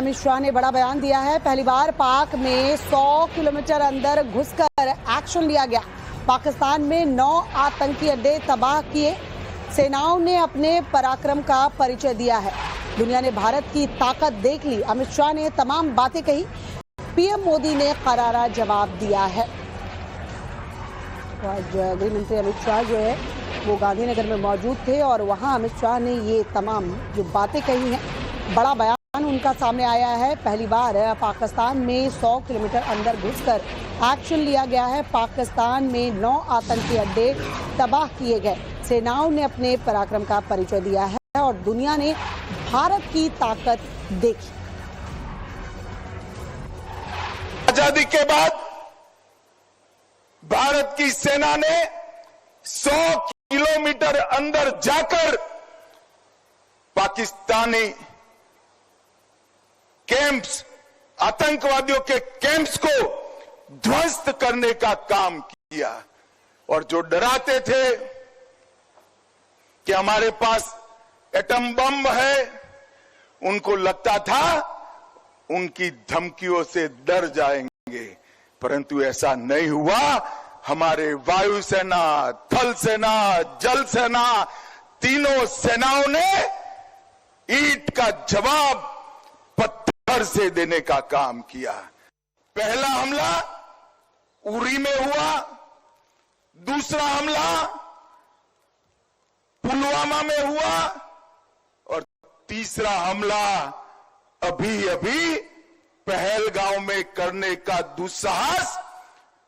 अमित शाह ने बड़ा बयान दिया है। पहली बार पाक में 100 किलोमीटर अंदर घुसकर एक्शन लिया गया। पाकिस्तान में 9 आतंकी अड्डे तबाह किए। सेनाओं ने अपने पराक्रम का परिचय दिया है। दुनिया ने भारत की ताकत देख ली। अमित शाह ने तमाम बातें कही। पीएम मोदी ने करारा जवाब दिया है। आज गृह मंत्री अमित शाह जो है वो गांधीनगर में मौजूद थे और वहां अमित शाह ने ये तमाम जो बातें कही हैं, बड़ा बयान उनका सामने आया है। पहली बार पाकिस्तान में 100 किलोमीटर अंदर घुसकर एक्शन लिया गया है। पाकिस्तान में 9 आतंकी अड्डे तबाह किए गए। सेनाओं ने अपने पराक्रम का परिचय दिया है और दुनिया ने भारत की ताकत देखी। आजादी के बाद भारत की सेना ने 100 किलोमीटर अंदर जाकर पाकिस्तानी कैंप्स, आतंकवादियों के कैंप्स को ध्वस्त करने का काम किया। और जो डराते थे कि हमारे पास एटम बम है, उनको लगता था उनकी धमकियों से डर जाएंगे, परंतु ऐसा नहीं हुआ। हमारे वायुसेना, थल सेना, जल सेना, तीनों सेनाओं ने ईंट का जवाब पत्थर से देने का काम किया। पहला हमला उरी में हुआ, दूसरा हमला पुलवामा में हुआ और तीसरा हमला अभी पहलगांव में करने का दुस्साहस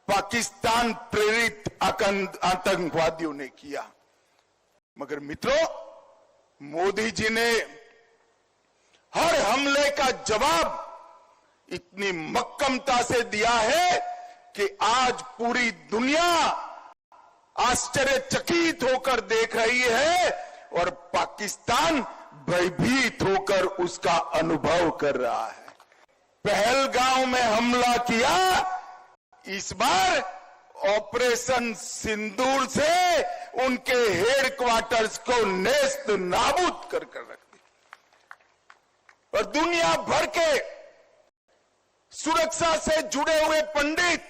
पाकिस्तान प्रेरित आतंकवादियों ने किया। मगर मित्रों, मोदी जी ने हर हमले का जवाब इतनी मक्कमता से दिया है कि आज पूरी दुनिया आश्चर्यचकित होकर देख रही है और पाकिस्तान भयभीत होकर उसका अनुभव कर रहा है। पहलगांव में हमला किया, इस बार ऑपरेशन सिंदूर से उनके हेडक्वार्टर्स को नेस्त नाबूद कर रख दिया। और दुनिया भर के सुरक्षा से जुड़े हुए पंडित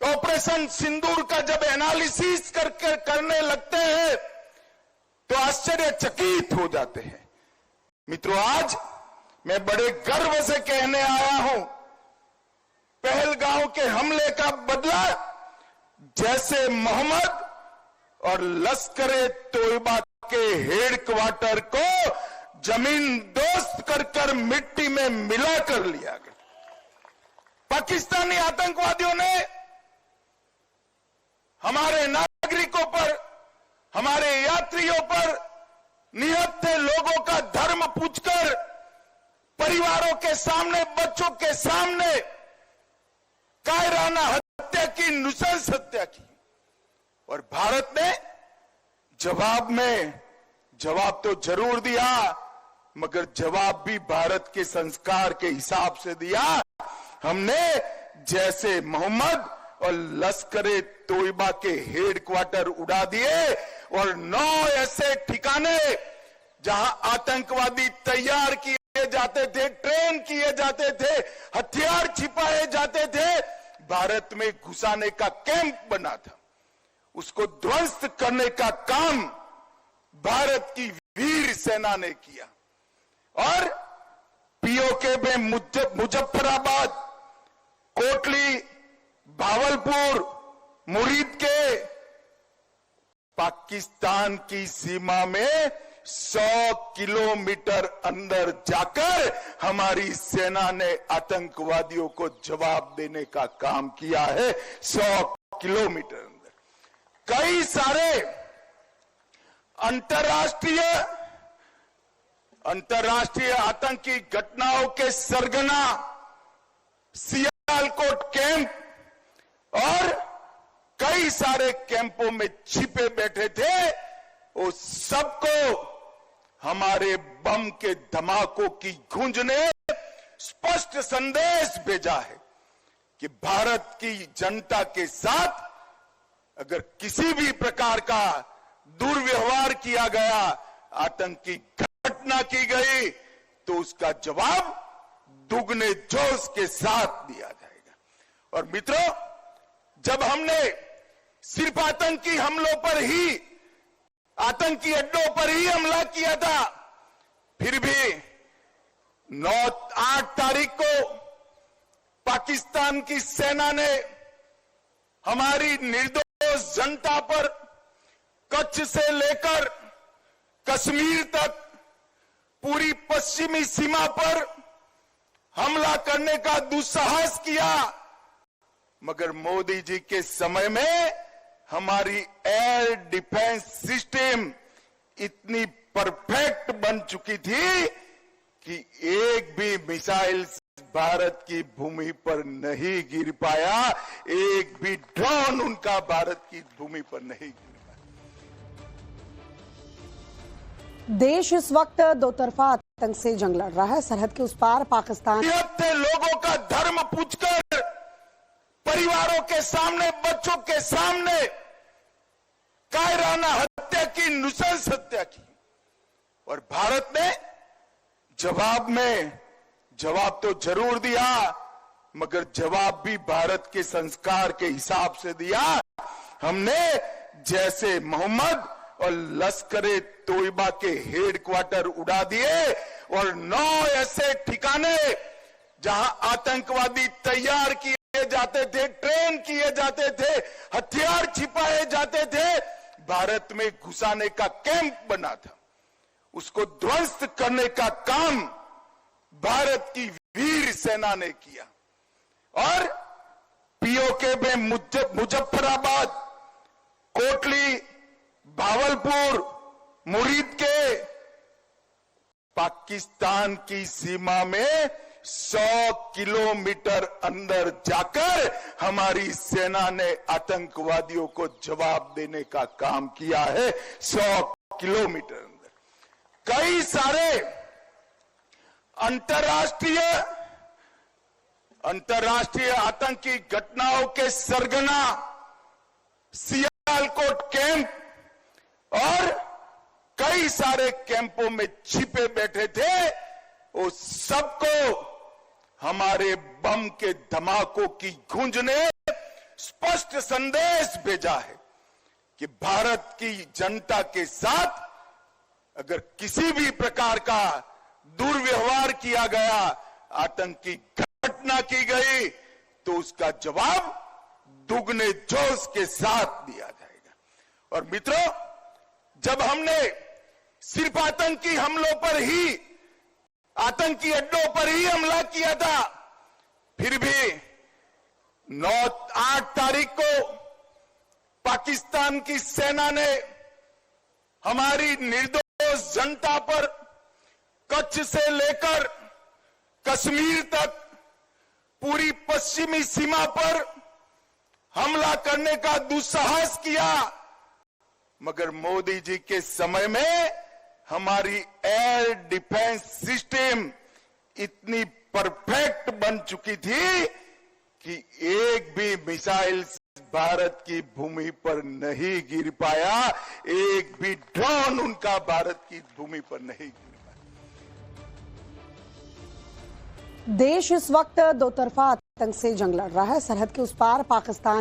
ऑपरेशन सिंदूर का जब एनालिसिस करने लगते हैं तो आश्चर्यचकित हो जाते हैं। मित्रों, आज मैं बड़े गर्व से कहने आया हूं, पहलगांव के हमले का बदला जैसे मोहम्मद और लश्कर-ए तोयबा के हेडक्वार्टर को जमीन दोस्त कर मिट्टी में मिला कर लिया गया। पाकिस्तानी आतंकवादियों ने हमारे नागरिकों पर, हमारे यात्रियों पर, निहत्थे लोगों का धर्म पूछकर परिवारों के सामने, बच्चों के सामने कायराना हत्या की, नृशंस हत्या की। और भारत ने जवाब तो जरूर दिया, मगर जवाब भी भारत के संस्कार के हिसाब से दिया। हमने जैसे मोहम्मद और लश्कर-ए तोयबा के हेडक्वार्टर उड़ा दिए और 9 ऐसे ठिकाने जहां आतंकवादी तैयार किए जाते थे, ट्रेन किए जाते थे, हथियार छिपाए जाते थे, भारत में घुसाने का कैंप बना था, उसको ध्वस्त करने का काम भारत की वीर सेना ने किया। और पीओके में मुजफ्फराबाद, कोटली, भावलपुर, मुरीद के पाकिस्तान की सीमा में 100 किलोमीटर अंदर जाकर हमारी सेना ने आतंकवादियों को जवाब देने का काम किया है। 100 किलोमीटर अंदर कई सारे अंतर्राष्ट्रीय आतंकी घटनाओं के सरगना सियालकोट कैंप और कई सारे कैंपों में छिपे बैठे थे, वो सबको हमारे बम के धमाकों की गूंज ने स्पष्ट संदेश भेजा है कि भारत की जनता के साथ अगर किसी भी प्रकार का दुर्व्यवहार किया गया, आतंकी घटना की गई, तो उसका जवाब दुगने जोश के साथ दिया जाएगा। और मित्रों, जब हमने सिर्फ आतंकी हमलों पर ही, आतंकी अड्डों पर ही हमला किया था, फिर भी 8 तारीख को पाकिस्तान की सेना ने हमारी निर्दोष जनता पर कच्छ से लेकर कश्मीर तक पूरी पश्चिमी सीमा पर हमला करने का दुस्साहस किया। मगर मोदी जी के समय में हमारी एयर डिफेंस सिस्टम इतनी परफेक्ट बन चुकी थी कि एक भी मिसाइल भारत की भूमि पर नहीं गिर पाया, एक भी ड्रोन उनका भारत की भूमि पर नहीं गिर पाया। देश इस वक्त दो तरफा आतंक से जंग लड़ रहा है। सरहद के उस पार पाकिस्तान थे लोगों का धर्म पूछकर, परिवारों के सामने, बच्चों के सामने कायराना हत्या की, नृशंस हत्या की। और भारत ने जवाब तो जरूर दिया, मगर जवाब भी भारत के संस्कार के हिसाब से दिया। हमने जैसे मोहम्मद और लश्कर-ए तोयबा के हेडक्वार्टर उड़ा दिए और 9 ऐसे ठिकाने जहां आतंकवादी तैयार किए जाते थे, ट्रेन किए जाते थे, हथियार छिपाए जाते थे, भारत में घुसाने का कैंप बना था। उसको ध्वस्त करने का काम भारत की वीर सेना ने किया। और पीओके में मुजफ्फराबाद, कोटली, भावलपुर, मुरीद के पाकिस्तान की सीमा में 100 किलोमीटर अंदर जाकर हमारी सेना ने आतंकवादियों को जवाब देने का काम किया है। 100 किलोमीटर अंदर कई सारे अंतर्राष्ट्रीय आतंकी घटनाओं के सरगना सियालकोट कैंप और कई सारे कैंपों में छिपे बैठे थे। वो सबको हमारे बम के धमाकों की गूंज ने स्पष्ट संदेश भेजा है कि भारत की जनता के साथ अगर किसी भी प्रकार का दुर्व्यवहार किया गया, आतंकी घटना की गई, तो उसका जवाब दुगने जोश के साथ दिया जाएगा। और मित्रों, जब हमने सिर्फ आतंकी हमलों पर ही, आतंकी अड्डों पर ही हमला किया था, फिर भी 8 तारीख को पाकिस्तान की सेना ने हमारी निर्दोष जनता पर कच्छ से लेकर कश्मीर तक पूरी पश्चिमी सीमा पर हमला करने का दुस्साहस किया। मगर मोदी जी के समय में हमारी एयर डिफेंस सिस्टम इतनी परफेक्ट बन चुकी थी कि एक भी मिसाइल भारत की भूमि पर नहीं गिर पाया, एक भी ड्रोन उनका भारत की भूमि पर नहीं गिर पाया। देश इस वक्त दो तरफा आतंक से जंग लड़ रहा है। सरहद के उस पार पाकिस्तान